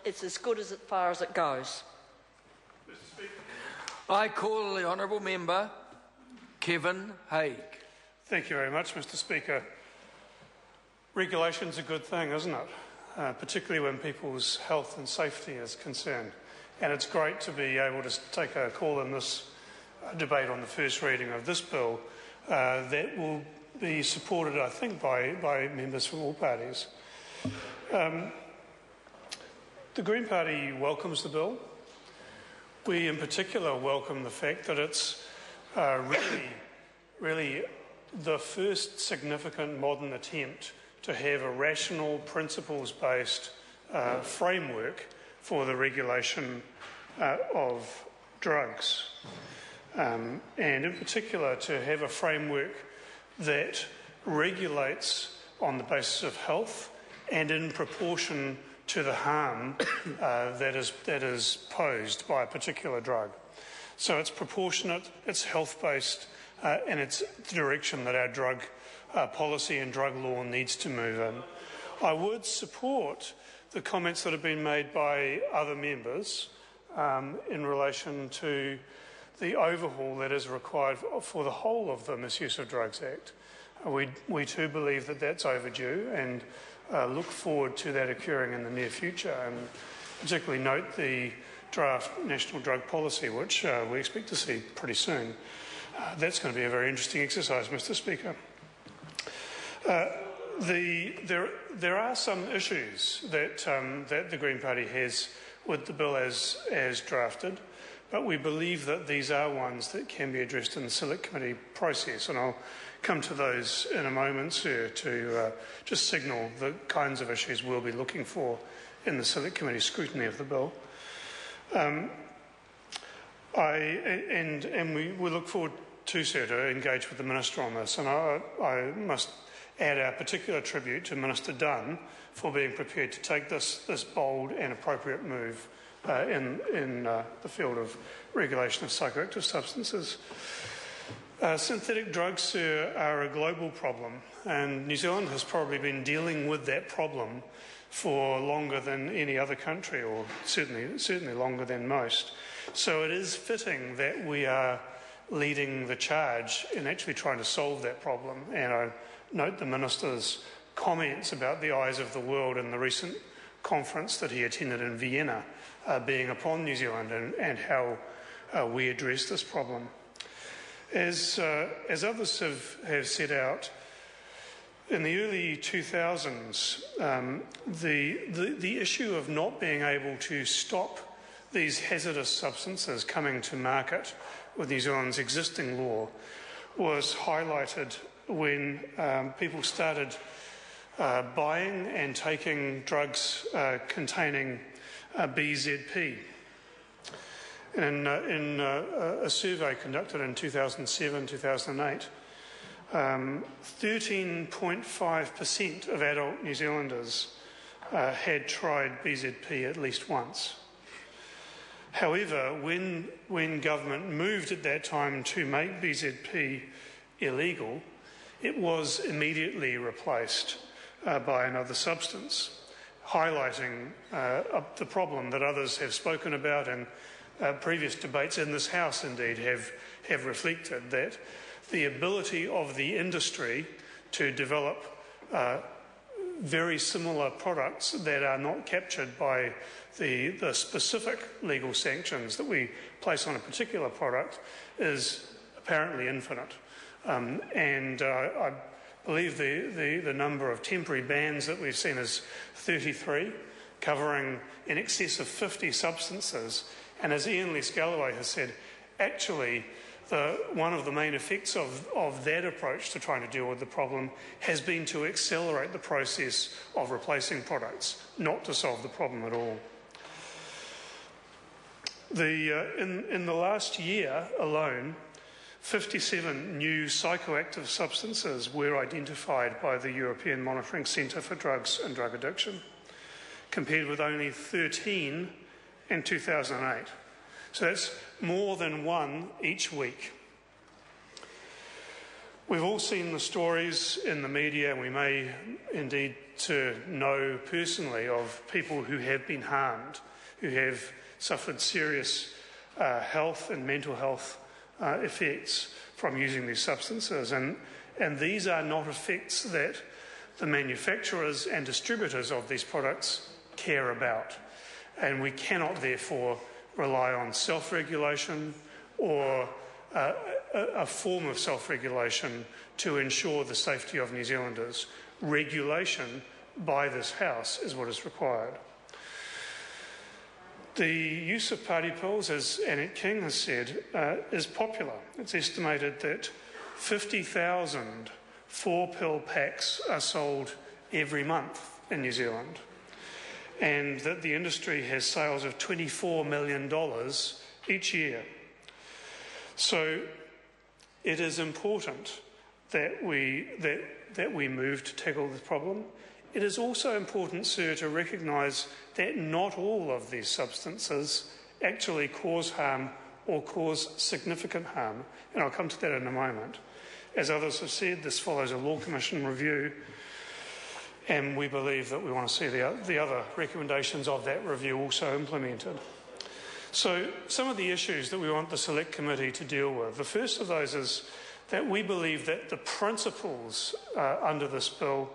it's as good as far as it goes. Mr. Speaker. I call the honourable member Kevin Haig. Thank you very much, Mr. Speaker. Regulation's a good thing, isn't it? Particularly when people's health and safety is concerned. And it's great to be able to take a call in this debate on the first reading of this bill that will be supported, I think, by members from all parties. The Green Party welcomes the bill. We in particular welcome the fact that it's really the first significant modern attempt to have a rational, principles-based framework for the regulation of drugs. And in particular to have a framework that regulates on the basis of health and in proportion to the harm that is posed by a particular drug. So it's proportionate, it's health-based, and it's the direction that our drug policy and drug law needs to move in. I would support the comments that have been made by other members in relation to the overhaul that is required for the whole of the Misuse of Drugs Act. We too believe that that's overdue and look forward to that occurring in the near future, and particularly note the draft National Drug Policy, which we expect to see pretty soon. That's going to be a very interesting exercise, Mr. Speaker. There are some issues that the Green Party has with the bill as drafted, but we believe that these are ones that can be addressed in the Select Committee process, and I'll come to those in a moment, sir, to just signal the kinds of issues we'll be looking for in the Select Committee scrutiny of the bill. We look forward to, sir, to engage with the Minister on this, and I must add our particular tribute to Minister Dunn for being prepared to take this bold and appropriate move in the field of regulation of psychoactive substances. Synthetic drugs, sir, are a global problem, and New Zealand has probably been dealing with that problem for longer than any other country, or certainly longer than most. So it is fitting that we are leading the charge in actually trying to solve that problem. And I note the Minister's comments about the eyes of the world in the recent conference that he attended in Vienna being upon New Zealand and how we address this problem. As others have set out, in the early 2000s, the issue of not being able to stop these hazardous substances coming to market with New Zealand's existing law was highlighted when people started buying and taking drugs containing BZP. In a survey conducted in 2007-2008, 13.5% of adult New Zealanders had tried BZP at least once. However, when government moved at that time to make BZP illegal, it was immediately replaced by another substance, highlighting the problem that others have spoken about, and previous debates in this House indeed have reflected, that the ability of the industry to develop very similar products that are not captured by the specific legal sanctions that we place on a particular product is apparently infinite. I believe the number of temporary bans that we've seen is 33, covering in excess of 50 substances. And as Ian Lees-Galloway has said, actually one of the main effects of that approach to trying to deal with the problem has been to accelerate the process of replacing products, not to solve the problem at all. In the last year alone, 57 new psychoactive substances were identified by the European Monitoring Centre for Drugs and Drug Addiction, compared with only 13 in 2008. So that's more than one each week. We've all seen the stories in the media, and we may indeed to know personally of people who have been harmed, who have suffered serious health and mental health effects from using these substances. And these are not effects that the manufacturers and distributors of these products care about. And we cannot, therefore, rely on self-regulation or a form of self-regulation to ensure the safety of New Zealanders. Regulation by this House is what is required. The use of party pills, as Annette King has said, is popular. It's estimated that 50,000 4-pill packs are sold every month in New Zealand, and that the industry has sales of $24 million each year. So it is important that we move to tackle this problem. It is also important, sir, to recognise that not all of these substances actually cause harm or cause significant harm, and I'll come to that in a moment. As others have said, this follows a Law Commission review, and we believe that we want to see the other recommendations of that review also implemented. So some of the issues that we want the Select Committee to deal with. The first of those is that we believe that the principles under this bill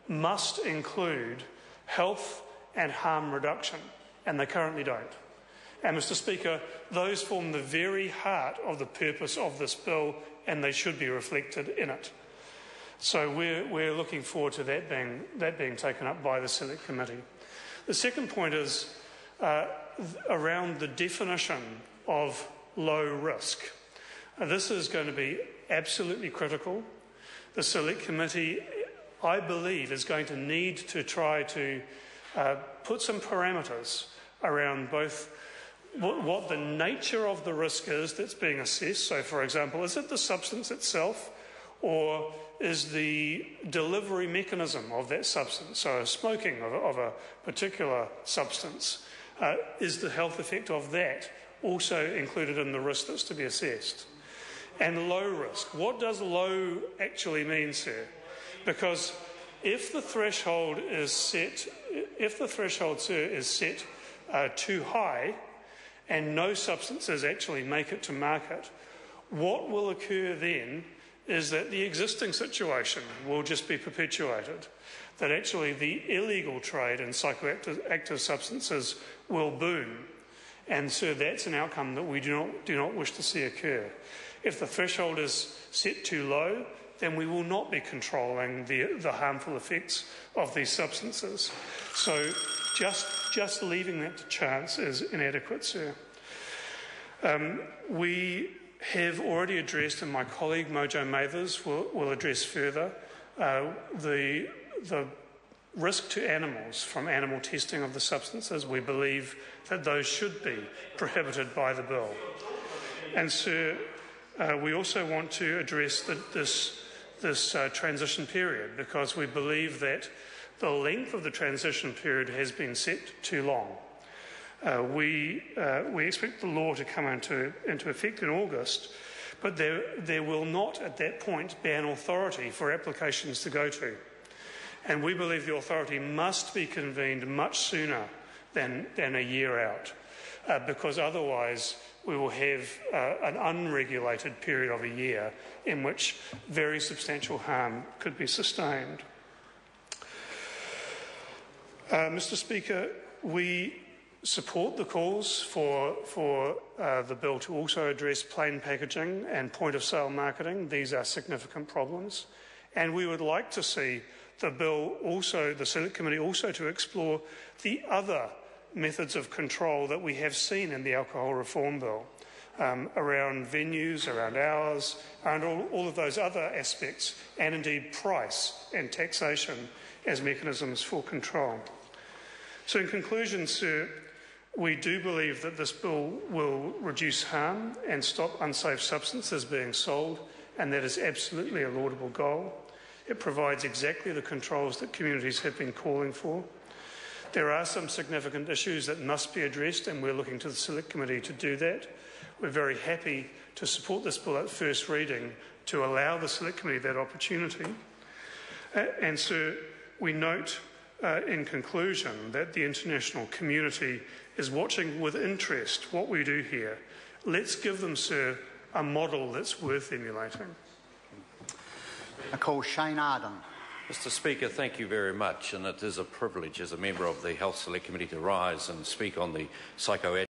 must include health and harm reduction, and they currently don't. And Mr. Speaker, those form the very heart of the purpose of this bill, and they should be reflected in it. So we're looking forward to that being taken up by the Select Committee. The second point is around the definition of low risk. This is going to be absolutely critical. The Select Committee, I believe, is going to need to try to put some parameters around both what the nature of the risk is that's being assessed. So, for example, is it the substance itself, or is the delivery mechanism of that substance, so smoking of a particular substance, is the health effect of that also included in the risk that's to be assessed? And low risk. What does low actually mean, sir? Because if the threshold is set, sir, is set too high, and no substances actually make it to market, what will occur then is that the existing situation will just be perpetuated, that actually the illegal trade in psychoactive substances will boom. And so that's an outcome that we do not wish to see occur. If the threshold is set too low, then we will not be controlling the harmful effects of these substances. So just leaving that to chance is inadequate, sir. We have already addressed, and my colleague Mojo Mathers will address further, the risk to animals from animal testing of the substances. We believe that those should be prohibited by the bill. And sir, we also want to address this transition period, because we believe that the length of the transition period has been set too long. We expect the law to come into effect in August, but there will not at that point be an authority for applications to go to. And we believe the authority must be convened much sooner than a year out, because otherwise we will have an unregulated period of a year in which very substantial harm could be sustained. Mr. Speaker, we support the calls for the bill to also address plain packaging and point-of-sale marketing. These are significant problems. And we would like to see the bill also, the Select Committee also, to explore the other methods of control that we have seen in the Alcohol Reform Bill, around venues, around hours, and all of those other aspects, and indeed price and taxation as mechanisms for control. So in conclusion, sir, we do believe that this bill will reduce harm and stop unsafe substances being sold, and that is absolutely a laudable goal. It provides exactly the controls that communities have been calling for. There are some significant issues that must be addressed, and we're looking to the Select Committee to do that. We're very happy to support this bill at first reading to allow the Select Committee that opportunity. And so we note in conclusion, that the international community is watching with interest what we do here. Let's give them, sir, a model that's worth emulating. I call Shane Arden. Mr. Speaker, thank you very much, and it is a privilege as a member of the Health Select Committee to rise and speak on the psychoactive